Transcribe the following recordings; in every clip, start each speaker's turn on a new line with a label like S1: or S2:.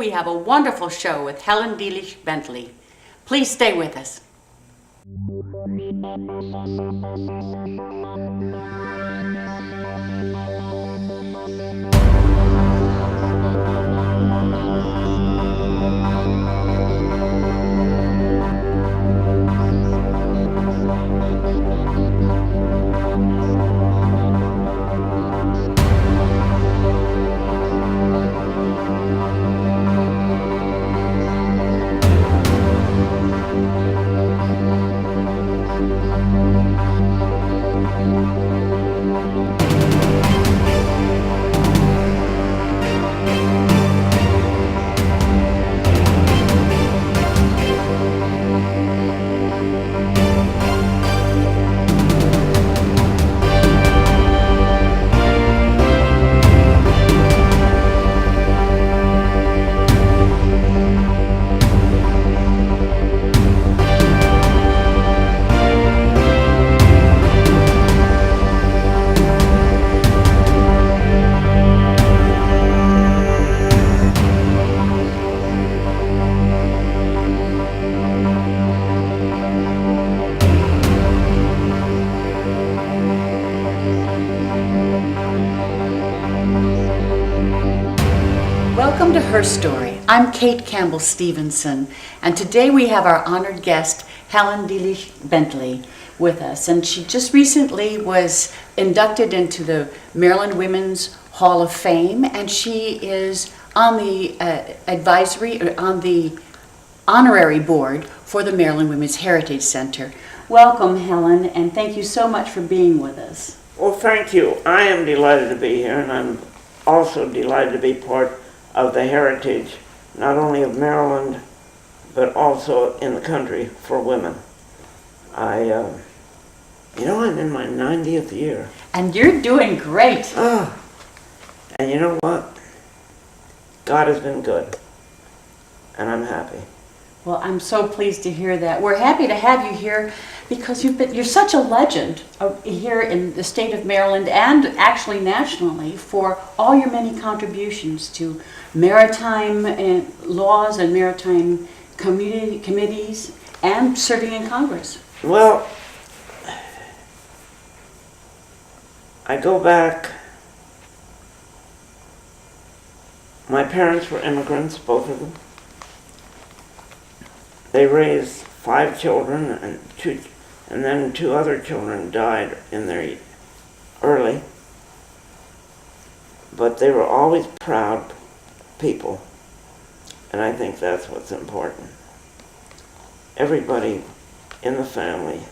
S1: we have a wonderful show with Helen Bentley. Please stay with us. Welcome to Her Story. I'm Kate Campbell Stevenson, and today we have our honored guest, Helen Bentley, with us. And she just recently was inducted into the Maryland Women's Hall of Fame, and she is on the on the honorary board for the Maryland Women's Heritage Center. Welcome, Helen, and thank you so much for being with us.
S2: Well, thank you. I am delighted to be here, and I'm also delighted to be part of the heritage, not only of Maryland, but also in the country for women. I'm in my 90th year.
S1: And you're doing great.
S2: And you know what? God has been good, and I'm happy.
S1: Well, I'm so pleased to hear that. We're happy to have you here because you're such a legend here in the state of Maryland and actually nationally for all your many contributions to maritime laws and maritime committees and serving in Congress.
S2: Well, I go back. My parents were immigrants, both of them. They raised 5 children, and then 2 other children died in their early. But they were always proud people, and I think that's what's important. Everybody in the family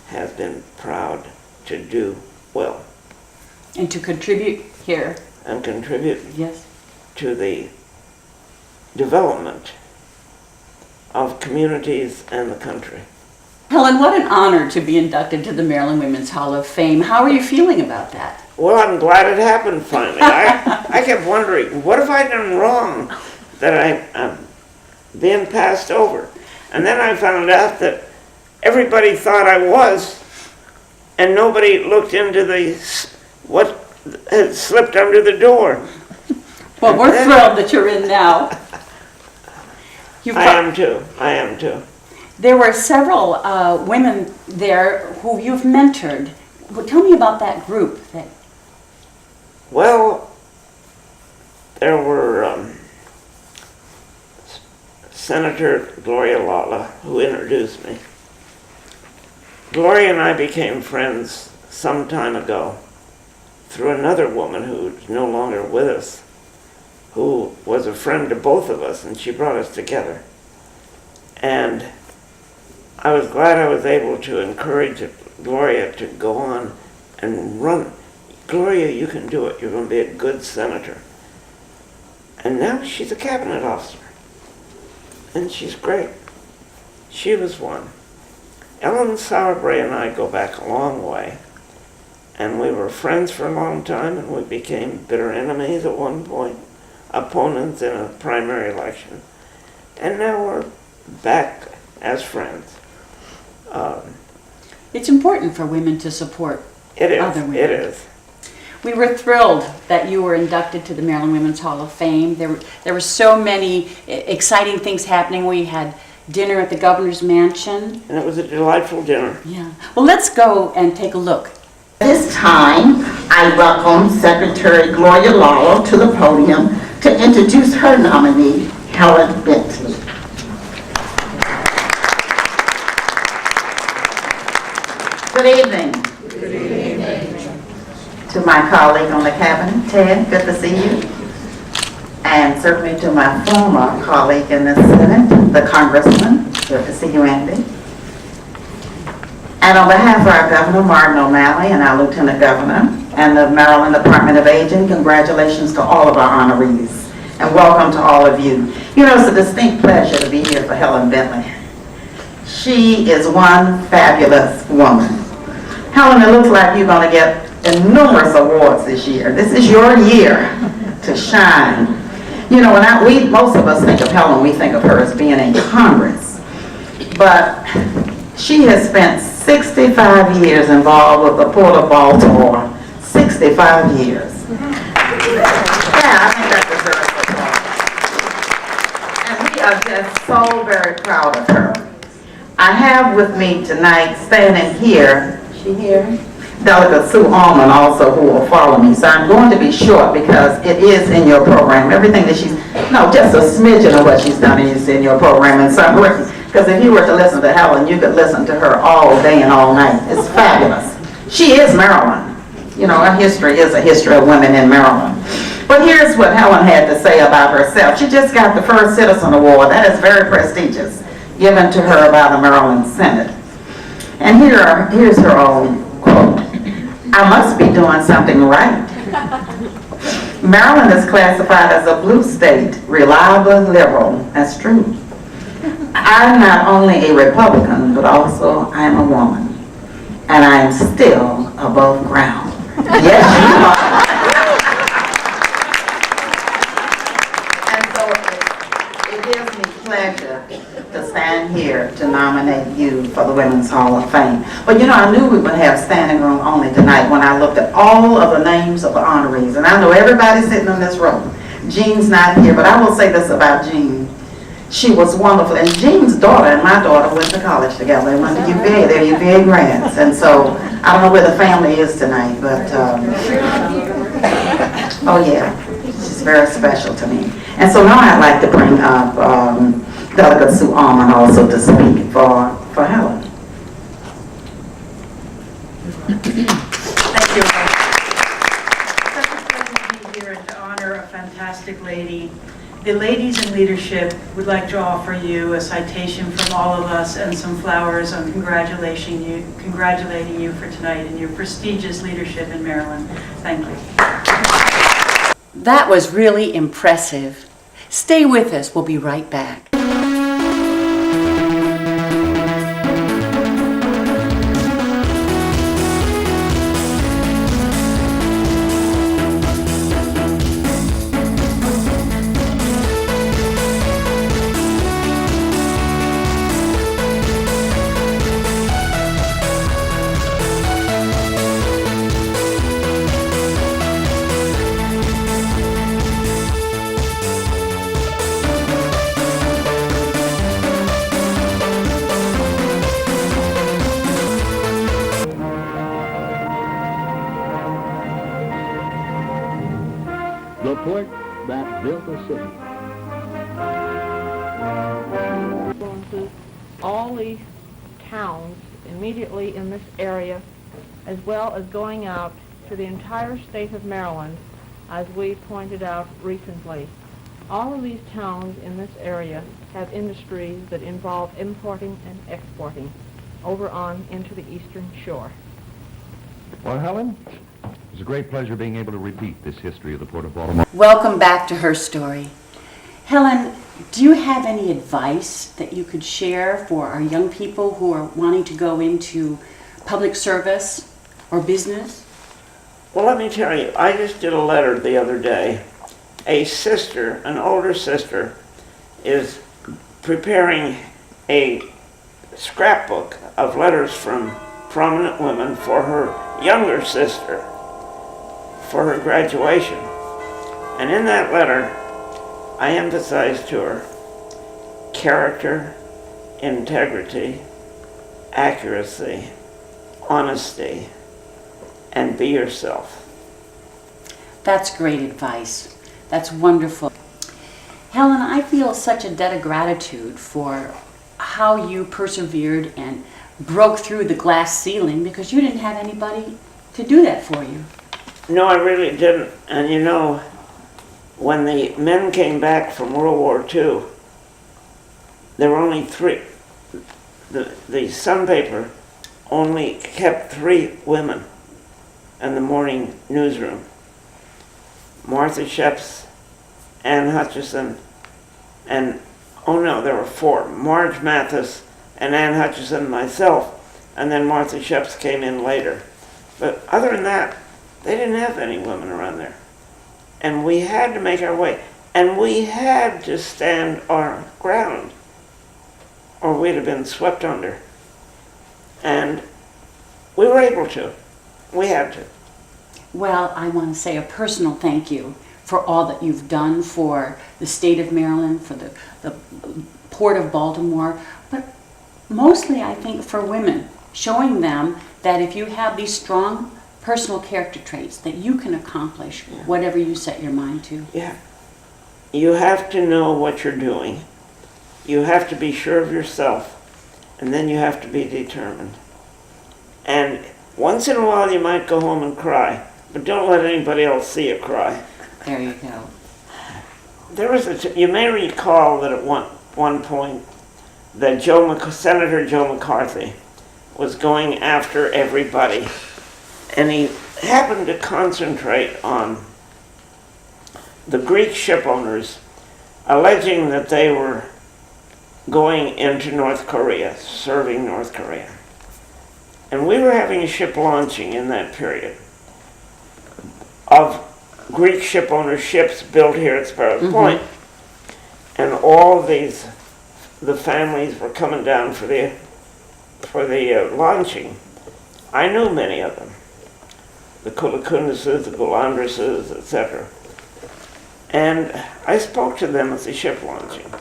S2: has been proud to do well.
S1: And to contribute here.
S2: And contribute
S1: yes.
S2: to the development of communities and the country.
S1: Helen, what an honor to be inducted to the Maryland Women's Hall of Fame. How are you feeling about that?
S2: Well, I'm glad it happened finally. I kept wondering, what have I done wrong that I'm being passed over? And then I found out that everybody thought I was, and nobody looked into what had slipped under the door.
S1: Well, we're thrilled that you're in now.
S2: I am too.
S1: There were several women there who you've mentored. Well, tell me about that group.
S2: Well, there were Senator Gloria Lala, who introduced me. Gloria and I became friends some time ago through another woman who's no longer with us, who was a friend to both of us, and she brought us together. And I was glad I was able to encourage Gloria to go on and run. Gloria, you can do it. You're going to be a good senator. And now she's a cabinet officer. And she's great. She was one. Ellen Sauerbrey and I go back a long way. And we were friends for a long time, and we became bitter enemies at one point, opponents in a primary election. And now we're back as friends.
S1: It's important for women to support other women.
S2: It is.
S1: We were thrilled that you were inducted to the Maryland Women's Hall of Fame. There were so many exciting things happening. We had dinner at the governor's mansion.
S2: And it was a delightful dinner.
S1: Yeah. Well, let's go and take a look.
S3: At this time, I welcome Secretary Gloria Lawler to the podium to introduce her nominee, Helen Bentley. Good evening. Good evening. To my colleague on the cabinet, Ted, good to see you. And certainly to my former colleague in the Senate, the Congressman, good to see you, Andy. And on behalf of our Governor, Martin O'Malley, and our Lieutenant Governor, and the Maryland Department of Aging, congratulations to all of our honorees, and welcome to all of you. You know, it's a distinct pleasure to be here for Helen Bentley. She is one fabulous woman. Helen, it looks like you're going to get numerous awards this year. This is your year to shine. You know, most of us think of Helen, we think of her as being in Congress, but she has spent 65 years involved with the Port of Baltimore. 65 years. Yeah, I think that deserves applause. And we are just so very proud of her. I have with me tonight, standing here, is she here? Delegate Sue Allman also, who will follow me. So I'm going to be short because it is in your program. Everything that just a smidgen of what she's done is in your program in summary. Because if you were to listen to Helen, you could listen to her all day and all night. It's fabulous. She is Maryland. You know, her history is a history of women in Maryland. But here's what Helen had to say about herself. She just got the first Citizen Award. That is very prestigious, given to her by the Maryland Senate. And here's her own quote. I must be doing something right. Maryland is classified as a blue state, reliable, liberal. That's true. I'm not only a Republican, but also I'm a woman. And I'm still above ground. Yes, you are. And so it gives me pleasure to stand here to nominate you for the Women's Hall of Fame. But you know, I knew we would have standing room only tonight when I looked at all of the names of the honorees. And I know everybody sitting in this room. Jean's not here, but I will say this about Jean. She was wonderful, and Jean's daughter and my daughter went to college together. They went to UVA, they're UVA grads, and so I don't know where the family is tonight, but oh yeah, she's very special to me. And so now I'd like to bring up Delegate Sue Allman also to speak for Helen.
S4: Thank you. Such a pleasure to be here and to honor a fantastic lady. The ladies in leadership would like to offer you a citation from all of us and some flowers on congratulating you for tonight and your prestigious leadership in Maryland. Thank you.
S1: That was really impressive. Stay with us. We'll be right back.
S5: The port that built a city.
S6: Influences all the towns immediately in this area, as well as going out to the entire state of Maryland, as we pointed out recently. All of these towns in this area have industries that involve importing and exporting over on into the eastern shore.
S5: Well, Helen, it's a great pleasure being able to repeat this history of the Port of Baltimore.
S1: Welcome back to Her Story. Helen, do you have any advice that you could share for our young people who are wanting to go into public service or business?
S2: Well, let me tell you, I just did a letter the other day. A sister, an older sister, is preparing a scrapbook of letters from prominent women for her younger sister for her graduation. And in that letter, I emphasized to her character, integrity, accuracy, honesty, and be yourself.
S1: That's great advice. That's wonderful. Helen, I feel such a debt of gratitude for how you persevered and broke through the glass ceiling, because you didn't have anybody to do that for you.
S2: No, I really didn't. And you know, when the men came back from World War II, there were only three. The Sun paper only kept 3 women in the morning newsroom. Martha Sheps, Ann Hutchison, and, oh no, there were 4. Marge Mathis and Ann Hutchison, myself, and then Martha Sheps came in later. But other than that, they didn't have any women around there. And we had to make our way. And we had to stand our ground, or we'd have been swept under. And we were able to. We had to.
S1: Well, I want to say a personal thank you for all that you've done for the state of Maryland, for the Port of Baltimore, but mostly I think for women, showing them that if you have these strong personal character traits, that you can accomplish whatever you set your mind to.
S2: Yeah. You have to know what you're doing. You have to be sure of yourself, and then you have to be determined. And once in a while you might go home and cry, but don't let anybody else see you cry.
S1: There you go.
S2: There was you may recall that at one point that Senator Joe McCarthy was going after everybody, and he happened to concentrate on the Greek ship owners, alleging that they were going into North Korea, serving North Korea. And we were having a ship launching in that period of Greek ship owners' ships built here at Sparrows Point. And all the families were coming down for the launching. I knew many of them, the Kulakundases, the Golandreses, etc. And I spoke to them at the ship launching.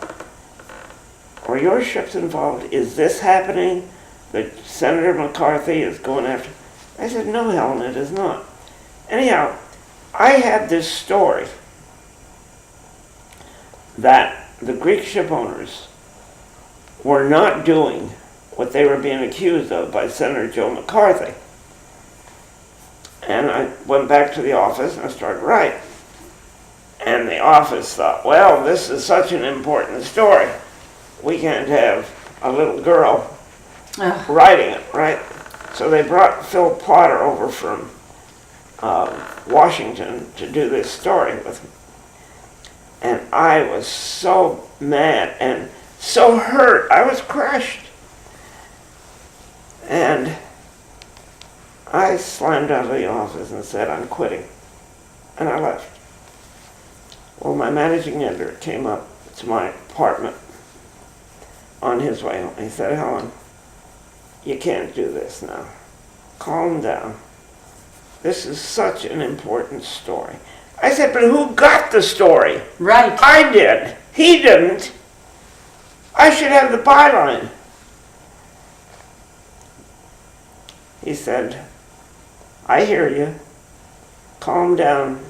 S2: Are your ships involved? Is this happening? That Senator McCarthy is going after? I said, no, Helen, it is not. Anyhow, I had this story that the Greek ship owners were not doing what they were being accused of by Senator Joe McCarthy. And I went back to the office and I started writing. And the office thought, well, this is such an important story. We can't have a little girl writing it, right? So they brought Phil Potter over from Washington to do this story with me. And I was so mad and so hurt. I was crushed. And I slammed out of the office and said, I'm quitting. And I left. Well, my managing editor came up to my apartment on his way home. He said, Helen, you can't do this now. Calm down. This is such an important story. I said, but who got the story?
S1: Right.
S2: I did. He didn't. I should have the byline. He said, I hear you. Calm down.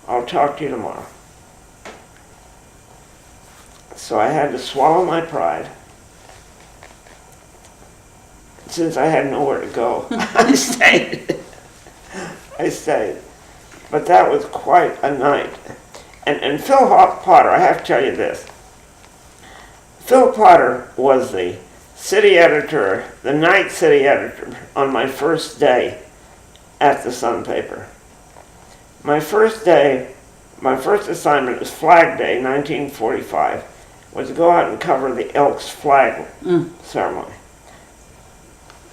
S2: I'll talk to you tomorrow. So I had to swallow my pride. Since I had nowhere to go, I stayed. I stayed. But that was quite a night. And Phil Potter, I have to tell you this. Phil Potter was the city editor, the night city editor, on my first day at the Sun paper. My first day, my first assignment was Flag Day, 1945, was to go out and cover the Elks flag ceremony.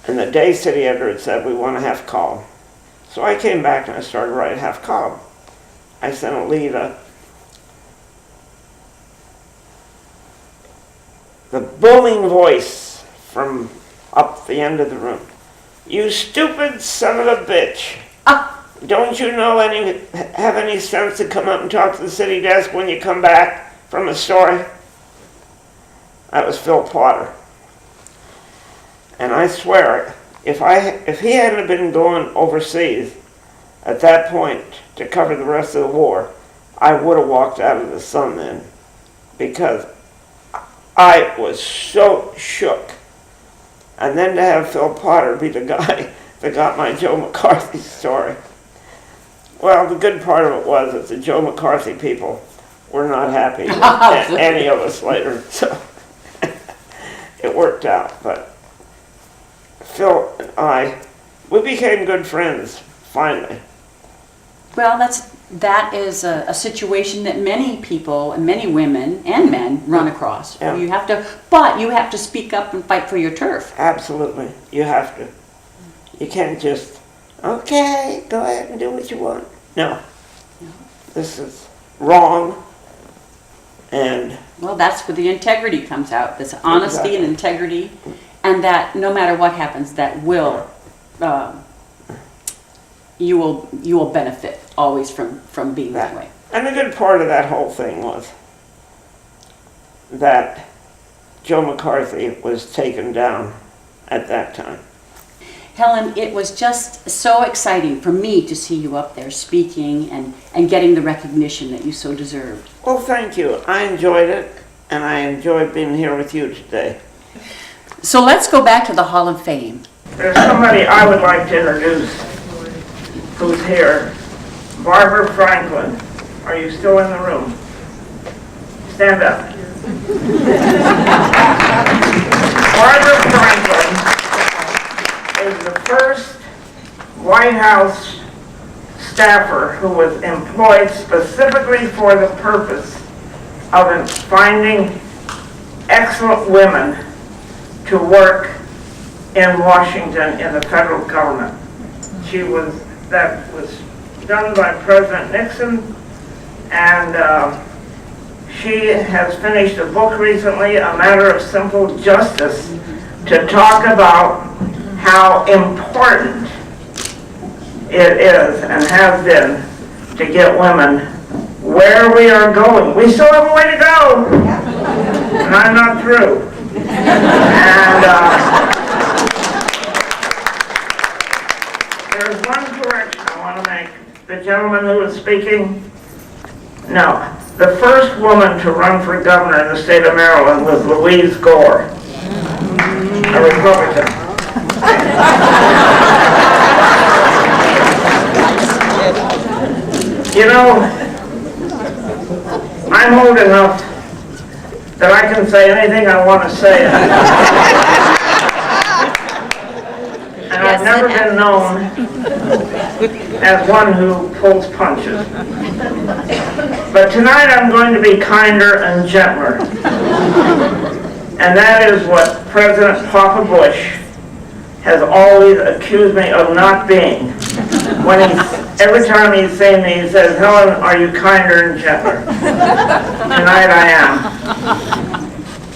S2: And the day city editor had said, we want a half column. So I came back and I started writing half column. I sent a lead up. The booming voice from up the end of the room. You stupid son of a bitch. don't you know have any sense to come up and talk to the city desk when you come back from a story? That was Phil Potter. And I swear, if he hadn't been going overseas at that point to cover the rest of the war, I would have walked out of the sun then, because I was so shook. And then to have Phil Potter be the guy that got my Joe McCarthy story. Well, the good part of it was that the Joe McCarthy people were not happy with any of us later, so it worked out. But Phil and we became good friends, finally.
S1: Well, that is a situation that many people and many women and men run across.
S2: Yeah.
S1: You have to speak up and fight for your turf.
S2: Absolutely, you have to. You can't just, okay, go ahead and do what you want. No, this is wrong, and
S1: Well, that's where the integrity comes out. This honesty and
S2: Exactly.
S1: integrity, and that no matter what happens, that you will benefit always from being that way.
S2: And the good part of that whole thing was that Joe McCarthy was taken down at that time.
S1: Helen, it was just so exciting for me to see you up there speaking and getting the recognition that you so deserved.
S2: Well, thank you. I enjoyed it, and I enjoyed being here with you today.
S1: So let's go back to the Hall of Fame.
S2: There's somebody I would like to introduce who's here. Barbara Franklin. Are you still in the room? Stand up. Barbara Franklin is the first White House staffer who was employed specifically for the purpose of finding excellent women to work in Washington in the federal government. That was done by President Nixon, and she has finished a book recently, A Matter of Simple Justice, to talk about how important it is and has been to get women where we are going. We still have a way to go, and I'm not through. And there's one correction I want to make. The gentleman who was speaking, no, the first woman to run for governor in the state of Maryland was Louise Gore, a Republican. You know, I'm old enough that I can say anything I want to say. And I've never been known as one who pulls punches. But tonight I'm going to be kinder and gentler. And that is what President Papa Bush has always accused me of not being. Every time he's seen me, he says, Helen, are you kinder and gentler? Tonight I am.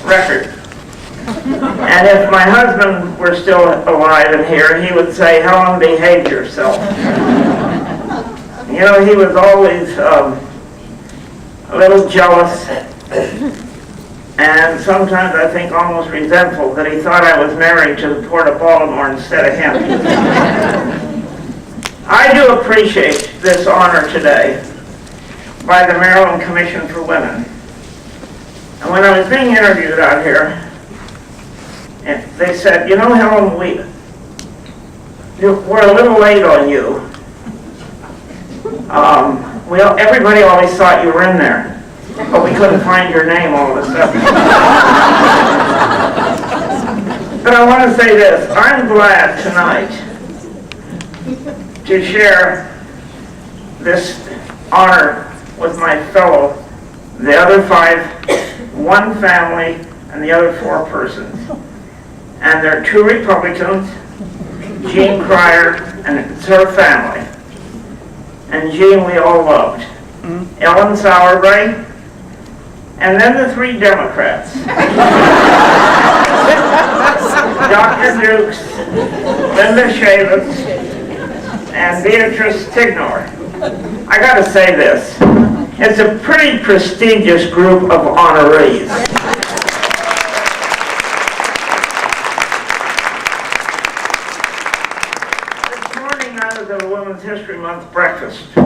S2: Record. And if my husband were still alive and here, he would say, Helen, behave yourself. You know, he was always a little jealous, and sometimes I think almost resentful that he thought I was married to the Port of Baltimore instead of him. I do appreciate this honor today by the Maryland Commission for Women. And when I was being interviewed out here, they said, you know, Helen, we're a little late on you. Everybody always thought you were in there, but we couldn't find your name all of a sudden. But I want to say this, I'm glad tonight to share this honor with my fellow, the other 5, one family, and the other 4 persons. And there are 2 Republicans, Jean Cryer, and it's her family. And Jean we all loved. Ellen Sauerbrey, and then the 3 Democrats. Dr. Dukes, Linda Shavitz, and Beatrice Tignor. I gotta say this, it's a pretty prestigious group of honorees. This morning I was at a Women's History Month breakfast,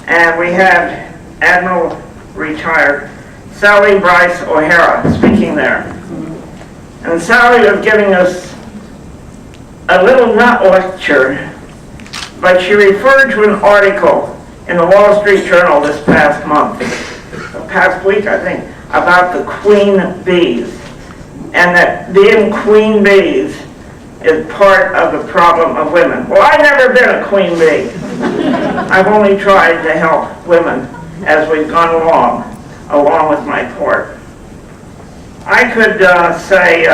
S2: and we had Admiral retired Sally Bryce O'Hara speaking there. And Sally was giving us a little, not lecture, but she referred to an article in the Wall Street Journal this past week, I think, about the queen bees, and that being queen bees is part of the problem of women. Well, I've never been a queen bee. I've only tried to help women as we've gone along with my court. I could say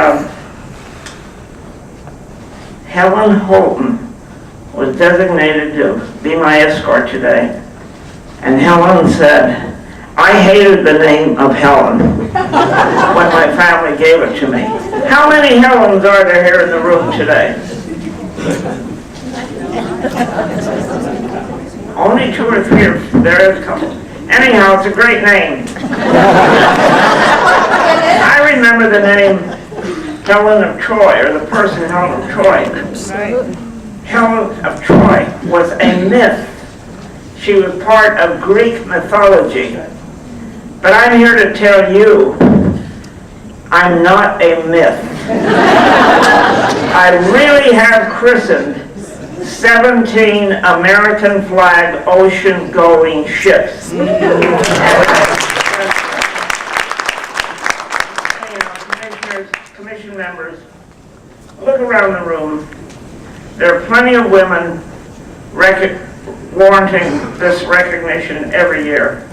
S2: Helen Holton was designated to be my escort today. And Helen said, I hated the name of Helen when my family gave it to me. How many Helens are there here in the room today? Only 2 or 3, there is a couple. Anyhow, it's a great name. I remember the name Helen of Troy, or the person Helen of Troy. Helen of Troy was a myth. She was part of Greek mythology. But I'm here to tell you, I'm not a myth. I really have christened 17 American flag ocean-going ships. Commission members, look around the room. There are plenty of women warranting this recognition every year.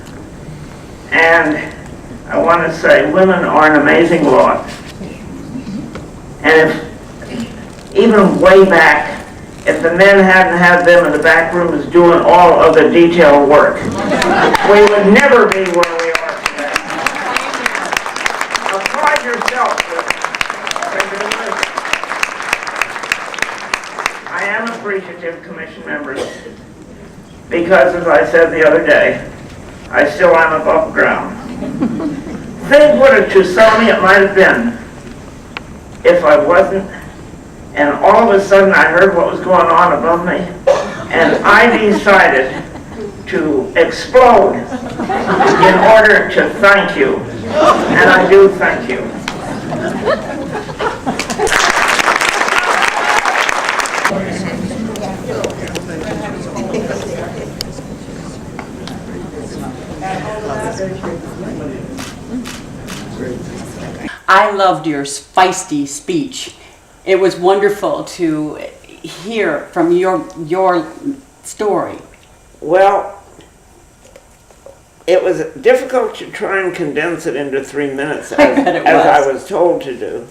S2: And I want to say women are an amazing lot. And if, even way back, if the men hadn't had them in the back rooms doing all of the detail work, we would never be where we are today. Applaud yourself. I am appreciative, Commission members, because as I said the other day, I still am above ground. Think what a tsunami it might have been if I wasn't, and all of a sudden I heard what was going on above me, and I decided to explode in order to thank you, and I do thank you.
S1: I loved your feisty speech. It was wonderful to hear from your story.
S2: Well, it was difficult to try and condense it into 3 minutes, as I was told to do,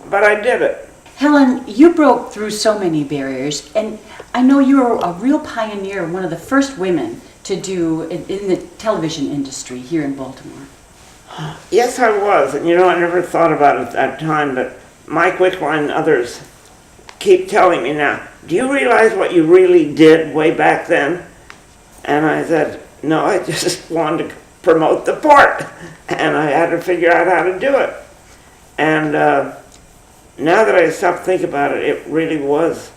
S2: but I did it.
S1: Helen, you broke through so many barriers, and I know you were a real pioneer, one of the first women to do in the television industry here in Baltimore.
S2: Yes, I was, and I never thought about it at that time, but Mike Wickline and others keep telling me now, do you realize what you really did way back then? And I said, no, I just wanted to promote the part, and I had to figure out how to do it. And now that I stop thinking about it, it really was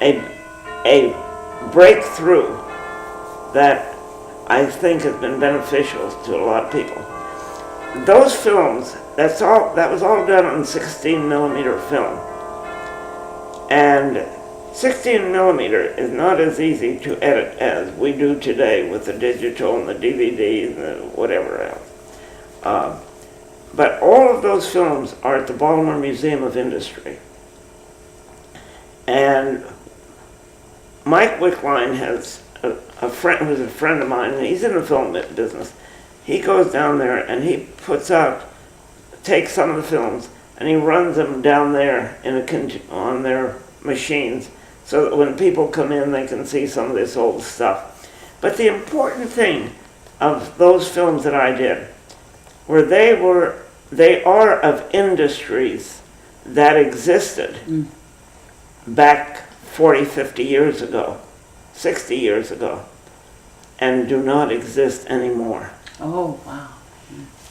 S2: a breakthrough that I think has been beneficial to a lot of people. Those films, that was all done on 16mm film. And 16mm is not as easy to edit as we do today with the digital and the DVD and the whatever else. But all of those films are at the Baltimore Museum of Industry. And Mike Wickline has a friend who's a friend of mine, and he's in the film business. He goes down there and he takes some of the films and he runs them down there on their machines so that when people come in they can see some of this old stuff. But the important thing of those films that I did were they are of industries that existed back 40, 50 years ago, 60 years ago, and do not exist anymore.
S1: Oh, wow.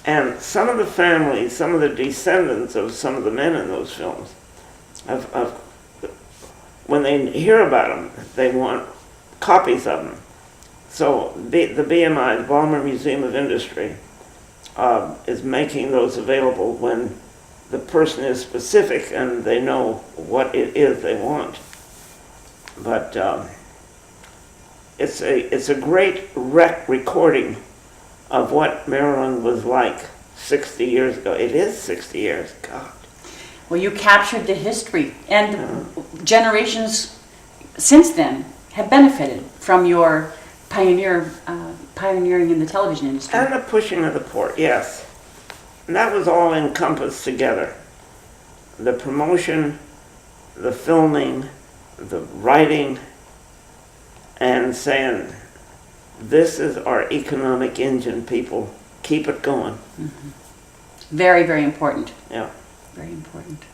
S2: And some of the families, some of the descendants of some of the men in those films, when they hear about them, they want copies of them. So the BMI, the Balmer Museum of Industry, is making those available when the person is specific and they know what it is they want. But it's a great recording of what Maryland was like 60 years ago. It is 60 years, God.
S1: Well, you captured the history, and generations since then have benefited from your pioneering in the television industry.
S2: And the pushing of the port, yes. And that was all encompassed together. The promotion, the filming, the writing, and saying, this is our economic engine, people. Keep it going.
S1: Mm-hmm. Very, very important.
S2: Yeah.
S1: Very important.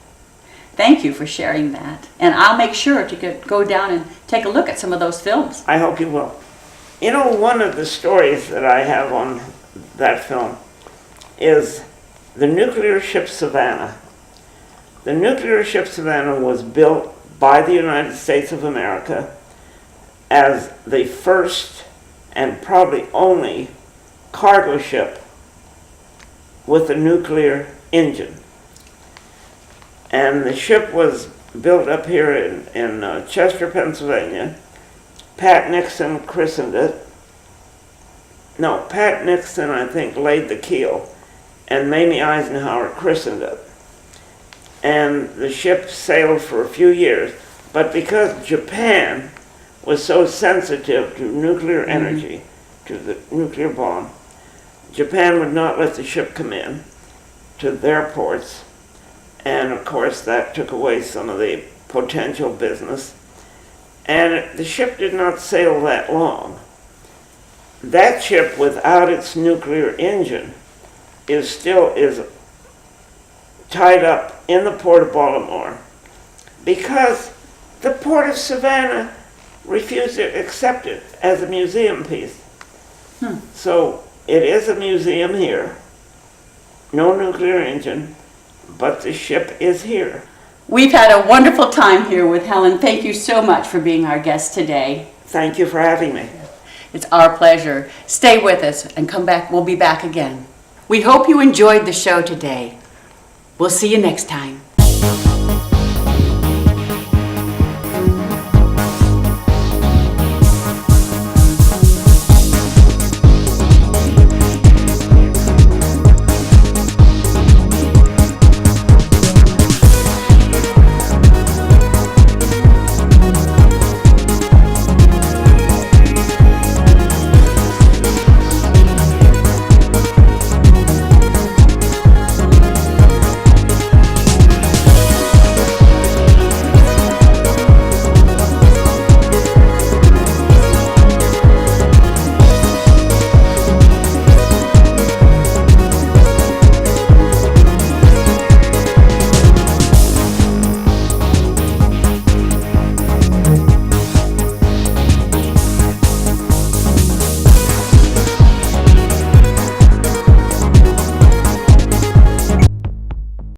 S1: Thank you for sharing that. And I'll make sure to go down and take a look at some of those films.
S2: I hope you will. You know, one of the stories that I have on that film is the nuclear ship Savannah. The nuclear ship Savannah was built by the United States of America as the first and probably only cargo ship with a nuclear engine. And the ship was built up here in Chester, Pennsylvania. Pat Nixon christened it. No, Pat Nixon, I think, laid the keel, and Mamie Eisenhower christened it. And the ship sailed for a few years, but because Japan was so sensitive to nuclear energy, to the nuclear bomb, Japan would not let the ship come in to their ports, and of course that took away some of the potential business. And the ship did not sail that long. That ship, without its nuclear engine, is tied up in the port of Baltimore because the port of Savannah refused to accept it as a museum piece. So it is a museum here, no nuclear engine, but the ship is here.
S1: We've had a wonderful time here with Helen. Thank you so much for being our guest today.
S2: Thank you for having me.
S1: It's our pleasure. Stay with us and come back. We'll be back again. We hope you enjoyed the show today. We'll see you next time.